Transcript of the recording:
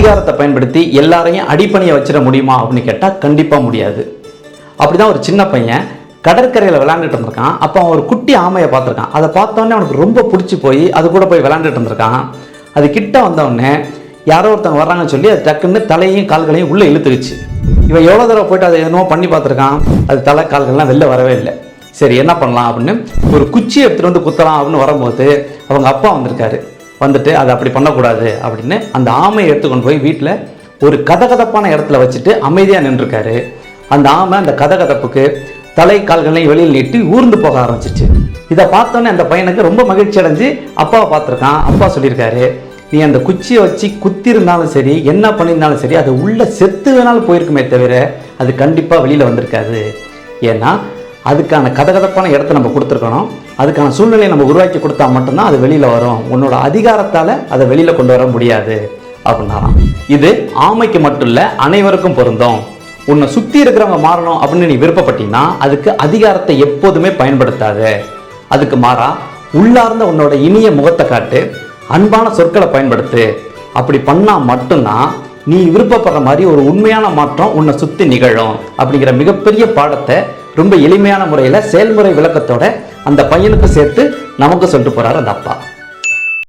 அதிகாரத்தை பயன்படுத்தி எல்லாரையும் அடிப்பணியை வச்சிட முடியுமா அப்படின்னு கேட்டால் கண்டிப்பாக முடியாது. அப்படிதான் ஒரு சின்ன பையன் கடற்கரையில் விளையாண்டுட்டு இருந்திருக்கான். அப்போ அவன் ஒரு குட்டி ஆமையை பார்த்துருக்கான். அதை பார்த்தோன்னே அவனுக்கு ரொம்ப பிடிச்சி போய் அது கூட போய் விளையாண்டுட்டு இருந்திருக்கான். அது கிட்ட வந்தவொடனே யாரோ ஒருத்தவங்க வர்றாங்கன்னு சொல்லி அது டக்குன்னு தலையும் கால்களையும் உள்ளே இழுத்துக்குச்சு. இவன் எவ்வளோ தடவை போய்ட்டு அதை என்னமோ பண்ணி பார்த்துருக்கான். அது தலை கால்கள்லாம் வெளில வரவே இல்லை. சரி என்ன பண்ணலாம் அப்படின்னு ஒரு குச்சி எடுத்துகிட்டு வந்து குத்தலாம் அப்படின்னு வரும்போது அவங்க அப்பா வந்திருக்காரு. வந்துட்டு அதை அப்படி பண்ணக்கூடாது அப்படின்னு அந்த ஆமையை எடுத்துக்கொண்டு போய் வீட்டில் ஒரு கதகதப்பான இடத்துல வச்சுட்டு அமைதியாக நின்றுருக்காரு. அந்த ஆமை அந்த கதகதப்புக்கு தலை கால்களையும் வெளியில் நீட்டி ஊர்ந்து போக ஆரம்பிச்சிச்சு. இதை பார்த்தோன்னே அந்த பையனுக்கு ரொம்ப மகிழ்ச்சி அடைஞ்சு அப்பாவை பார்த்துருக்கான். அப்பா சொல்லியிருக்காரு, நீ அந்த குச்சியை வச்சு குத்திருந்தாலும் சரி என்ன பண்ணியிருந்தாலும் சரி அது உள்ள செத்து வேணாலும் போயிருக்குமே தவிர அது கண்டிப்பாக வெளியில் வந்திருக்காது. ஏன்னா அதுக்கான கதகதப்பான இடத்த நம்ம கொடுத்துருக்கணும். அதுக்கான சூழ்நிலையை நம்ம உருவாக்கி கொடுத்தா மட்டும்தான் அது வெளியில் வரும். உன்னோட அதிகாரத்தால் அதை வெளியில் கொண்டு வர முடியாது அப்படின்னாராம். இது ஆமைக்கு மட்டும் இல்லை, அனைவருக்கும் பொருந்தும். உன்னை சுற்றி இருக்கிறவங்க மாறணும் அப்படின்னு நீ விருப்பப்பட்டீங்கன்னா அதுக்கு அதிகாரத்தை எப்போதுமே பயன்படுத்தாது. அதுக்கு மாறா உள்ளார்ந்த உன்னோட இனிய முகத்தை காட்டு, அன்பான சொற்களை பயன்படுத்து. அப்படி பண்ணால் மட்டும்தான் நீ விருப்பப்படுற மாதிரி ஒரு உண்மையான மாற்றம் உன்னை சுற்றி நிகழும் அப்படிங்கிற மிகப்பெரிய பாடத்தை ரொம்ப எளிமையான முறையில் செயல்முறை விளக்கத்தோட அந்த பையனுக்கு சேர்த்து நமக்கு சொல்லிட்டு போறாரு அந்த அப்பா.